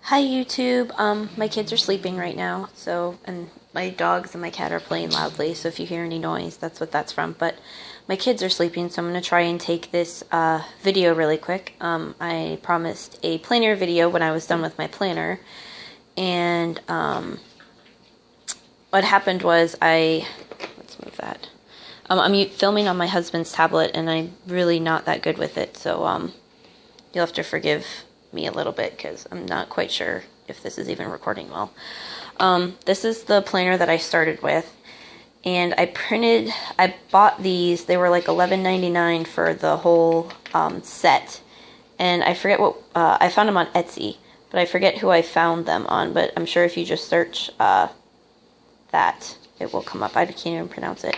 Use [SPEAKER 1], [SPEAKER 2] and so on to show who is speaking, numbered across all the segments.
[SPEAKER 1] Hi YouTube. My kids are sleeping right now, and my dogs and my cat are playing loudly, so if you hear any noise, that's what that's from. But my kids are sleeping, so I'm going to try and take this video really quick. I promised a planner video when I was done with my planner, and what happened was let's move that. I'm filming on my husband's tablet, and I'm really not that good with it, so you'll have to forgive me a little bit because I'm not quite sure if this is even recording well. This is the planner that I started with, and I bought these. They were like $11.99 for the whole set, and I forget what, I found them on Etsy, but I forget who I found them on, but I'm sure if you just search that, it will come up. I can't even pronounce it.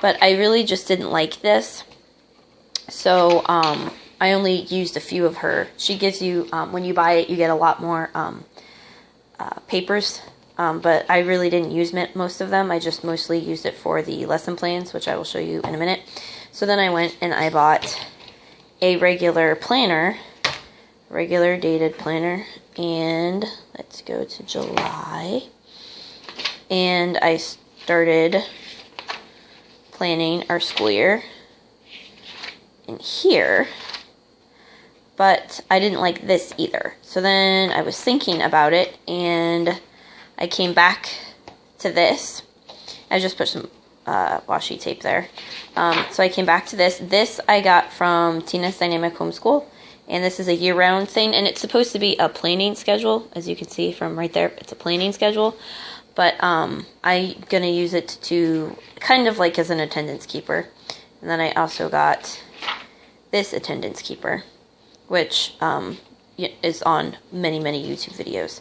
[SPEAKER 1] But I really just didn't like this, so I only used a few of her. She gives you, when you buy it, you get a lot more papers, but I really didn't use most of them. I just mostly used it for the lesson plans, which I will show you in a minute. So then I went and I bought a regular planner, regular dated planner, and let's go to July. And I started planning our school year in here, but I didn't like this either. So then I was thinking about it, and I came back to this. I just put some washi tape there. So I came back to this. This I got from Tina's Dynamic Homeschool, and this is a year-round thing, and it's supposed to be a planning schedule. As you can see from right there, it's a planning schedule. But I'm going to use it to kind of like as an attendance keeper. And then I also got this attendance keeper, which is on many, many YouTube videos.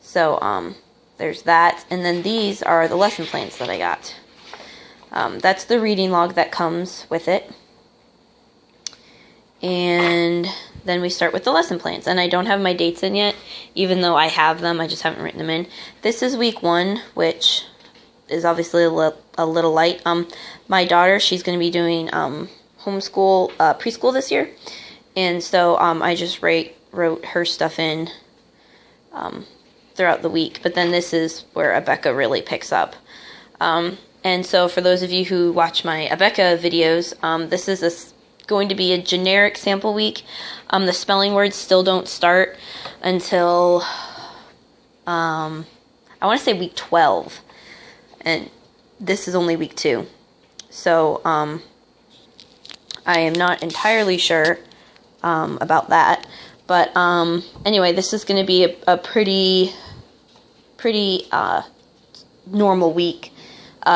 [SPEAKER 1] So there's that. And then these are the lesson plans that I got. That's the reading log that comes with it. And then we start with the lesson plans. And I don't have my dates in yet, even though I have them. I just haven't written them in. This is week 1, which is obviously a little light. My daughter, she's going to be doing homeschool, preschool this year. And so I just wrote her stuff in throughout the week. But then this is where Abeka really picks up. And so for those of you who watch my Abeka videos, this is going to be a generic sample week. The spelling words still don't start until, I want to say week 12. And this is only week 2. So I am not entirely sure about that. But anyway, this is going to be a pretty normal week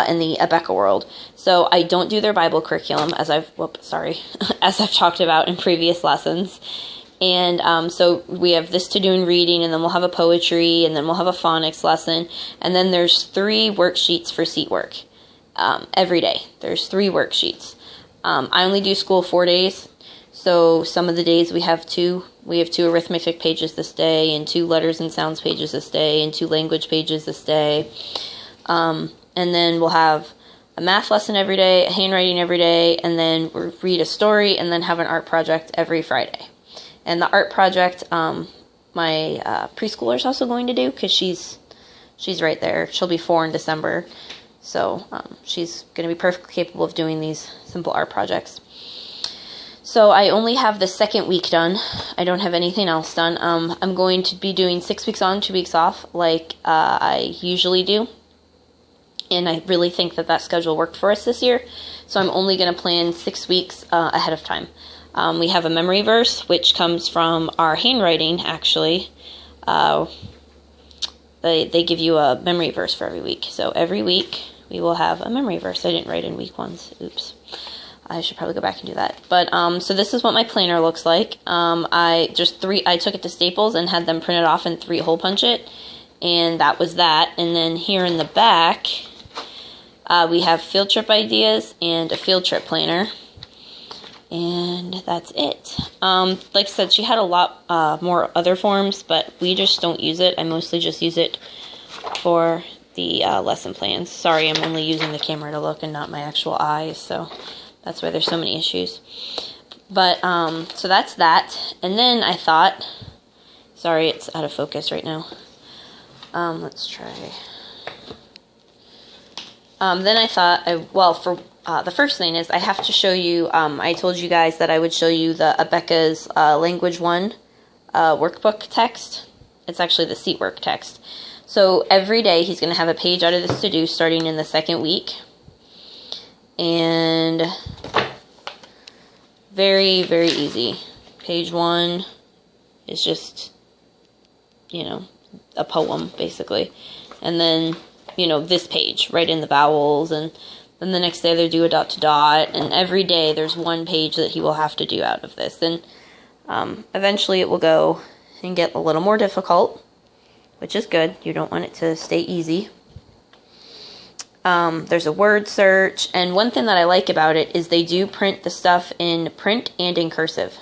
[SPEAKER 1] in the Abeka world. So I don't do their Bible curriculum, as I've talked about in previous lessons. And so we have this to do in reading, and then we'll have a poetry, and then we'll have a phonics lesson, and then there's 3 worksheets for seat work every day. There's 3 worksheets. I only do school 4 days, so some of the days we have 2 arithmetic pages this day, and 2 letters and sounds pages this day, and 2 language pages this day. And then we'll have a math lesson every day, a handwriting every day, and then we'll read a story, and then have an art project every Friday. And the art project, my preschooler's also going to do, because she's right there. She'll be 4 in December, so she's going to be perfectly capable of doing these simple art projects. So I only have the second week done. I don't have anything else done. I'm going to be doing 6 weeks on, 2 weeks off, like I usually do. And I really think that schedule worked for us this year. So I'm only going to plan 6 weeks ahead of time. We have a memory verse, which comes from our handwriting, actually. They give you a memory verse for every week. So every week we will have a memory verse. I didn't write in week 1's. Oops. I should probably go back and do that. But so this is what my planner looks like. I took it to Staples and had them print it off and 3 hole punch it. And that was that. And then here in the back, we have field trip ideas and a field trip planner. And that's it. Like I said, she had a lot more other forms, but we just don't use it. I mostly just use it for the lesson plans. Sorry, I'm only using the camera to look and not my actual eyes, so that's why there's so many issues. But, so that's that. And then I thought, Sorry, it's out of focus right now. Let's try. Then I thought, the first thing is I have to show you, I told you guys that I would show you the Abeka's Language 1 workbook text. It's actually the seat work text. So every day he's going to have a page out of this to do starting in the second week. And very, very easy. Page 1 is just, a poem, basically. And then, this page, right in the vowels, and then the next day they do a dot to dot, and every day there's one page that he will have to do out of this. Then eventually it will go and get a little more difficult, which is good. You don't want it to stay easy. There's a word search, and one thing that I like about it is they do print the stuff in print and in cursive.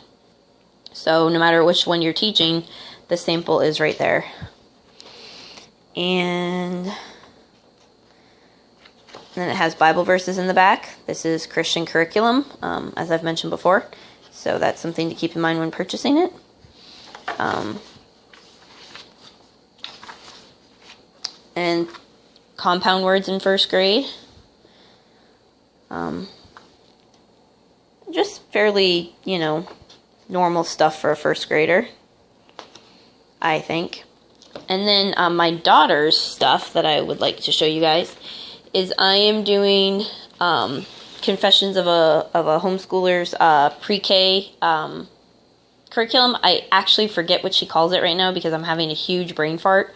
[SPEAKER 1] So no matter which one you're teaching, the sample is right there. And then it has Bible verses in the back. This is Christian curriculum, as I've mentioned before. So that's something to keep in mind when purchasing it. And compound words in first grade. Just fairly, normal stuff for a first grader, I think. And then my daughter's stuff that I would like to show you guys is I am doing Confessions of a Homeschooler's pre-K curriculum. I actually forget what she calls it right now because I'm having a huge brain fart.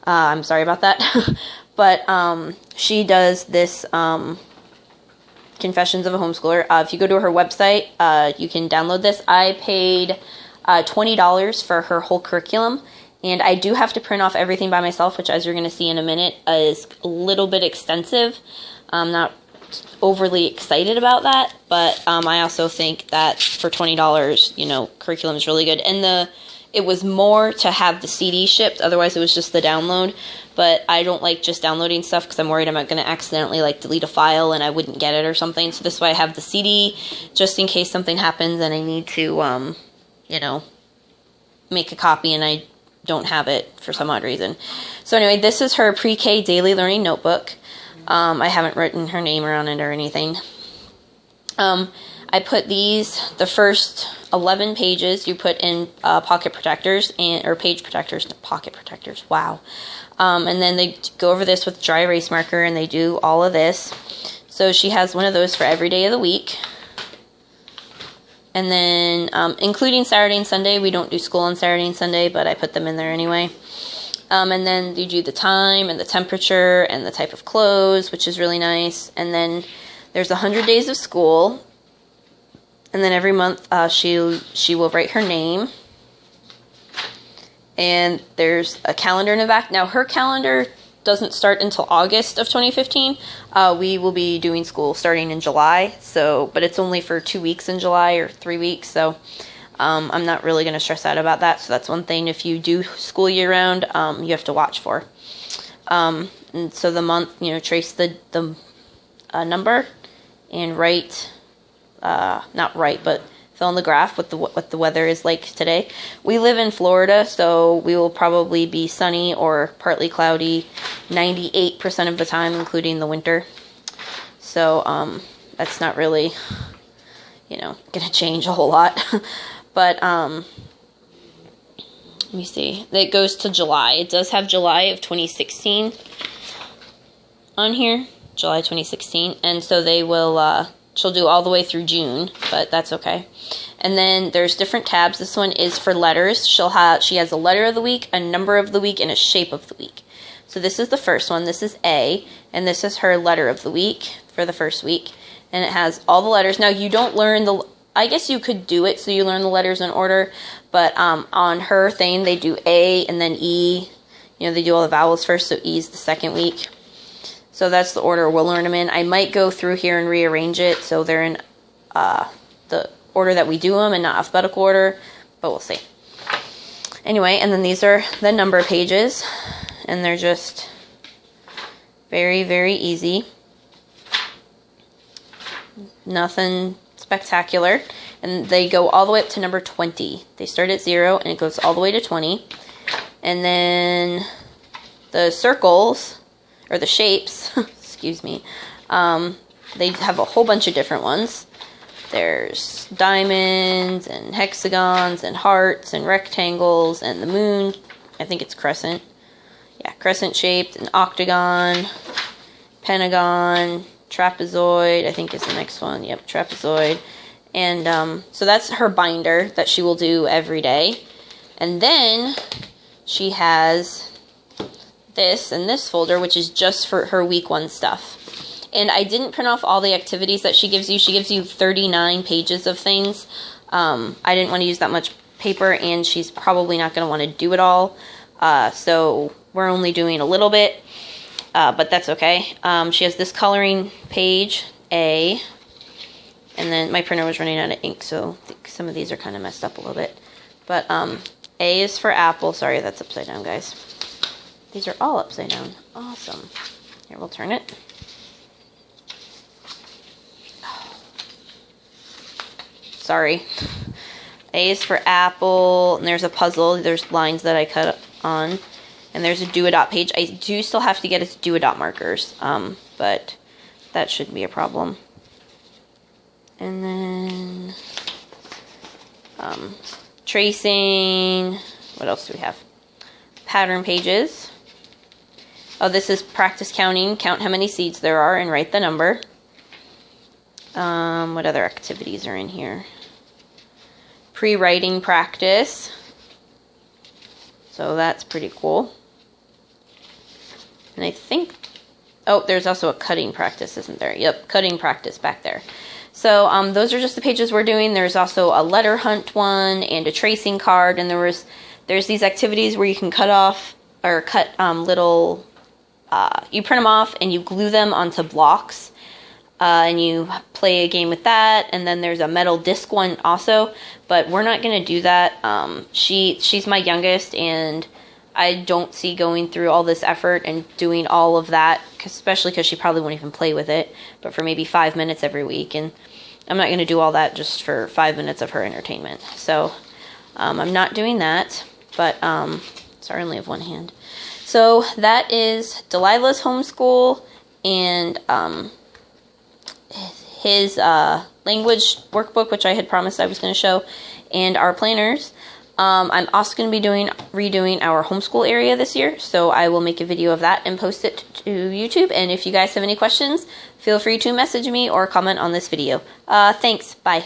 [SPEAKER 1] I'm sorry about that. But she does this Confessions of a Homeschooler. If you go to her website, you can download this. I paid $20 for her whole curriculum. And I do have to print off everything by myself, which, as you're going to see in a minute, is a little bit extensive. I'm not overly excited about that, but I also think that for $20, curriculum is really good. And it was more to have the CD shipped, otherwise it was just the download. But I don't like just downloading stuff because I'm worried I'm going to accidentally delete a file and I wouldn't get it or something. So this way I have the CD just in case something happens and I need to, make a copy and I don't have it for some odd reason. So anyway, this is her pre-K daily learning notebook. I haven't written her name around it or anything. I put the first 11 pages you put in pocket protectors or page protectors, pocket protectors, wow. And then they go over this with dry erase marker and they do all of this. So she has one of those for every day of the week. And then, including Saturday and Sunday, we don't do school on Saturday and Sunday, but I put them in there anyway. And then you do the time and the temperature and the type of clothes, which is really nice. And then there's 100 days of school. And then every month she will write her name. And there's a calendar in the back. Now, her calendar doesn't start until August of 2015. We will be doing school starting in July, but it's only for 2 weeks in July or 3 weeks, so I'm not really going to stress out about that. So that's one thing if you do school year round, you have to watch for. And so the month, trace the number and write, not write, but fill in the graph what the weather is like today. We live in Florida, so we will probably be sunny or partly cloudy 98% of the time, including the winter. So that's not really, going to change a whole lot. But let me see. It goes to July. It does have July of 2016 on here, July 2016, and so they will. She'll do all the way through June, but that's okay. And then there's different tabs. This one is for letters. She has a letter of the week, a number of the week, and a shape of the week. So this is the first one. This is A, and this is her letter of the week for the first week. And it has all the letters. Now, you don't learn I guess you could do it so you learn the letters in order, but on her thing, they do A and then E. They do all the vowels first, so E is the second week. So that's the order we'll learn them in. I might go through here and rearrange it so they're in the order that we do them and not alphabetical order, but we'll see. Anyway, and then these are the number pages, and they're just very, very easy. Nothing spectacular. And they go all the way up to number 20. They start at 0 and it goes all the way to 20. And then the circles, or the shapes, excuse me, they have a whole bunch of different ones. There's diamonds and hexagons and hearts and rectangles and the moon. I think it's crescent. Yeah, crescent shaped, an octagon, pentagon, trapezoid, I think is the next one. Yep, trapezoid. And so that's her binder that she will do every day. And then she has this and this folder, which is just for her week 1 stuff. And I didn't print off all the activities that she gives you. She gives you 39 pages of things. I didn't want to use that much paper, and she's probably not going to want to do it all. So we're only doing a little bit, but that's okay. She has this coloring page, A, and then my printer was running out of ink, so I think some of these are kind of messed up a little bit. But A is for apple. Sorry, that's upside down, guys. These are all upside down. Awesome. Here, we'll turn it. Sorry. A is for apple, and there's a puzzle. There's lines that I cut on. And there's a do-a-dot page. I do still have to get its do-a-dot markers, but that shouldn't be a problem. And then tracing. What else do we have? Pattern pages. Oh, this is practice counting. Count how many seeds there are and write the number. What other activities are in here? Pre-writing practice. So that's pretty cool. And I think, oh, there's also a cutting practice, isn't there? Yep, cutting practice back there. So those are just the pages we're doing. There's also a letter hunt one and a tracing card. And there's these activities where you can cut off or cut little, you print them off and you glue them onto blocks. And you play a game with that, and then there's a metal disc one also, but we're not going to do that. She's my youngest, and I don't see going through all this effort and doing all of that, especially because she probably won't even play with it, but for maybe 5 minutes every week, and I'm not going to do all that just for 5 minutes of her entertainment. So I'm not doing that, but sorry, I only have one hand. So that is Delilah's homeschool, and his language workbook, which I had promised I was going to show, and our planners. I'm also going to be redoing our homeschool area this year, so I will make a video of that and post it to YouTube. And if you guys have any questions, feel free to message me or comment on this video. Thanks. Bye.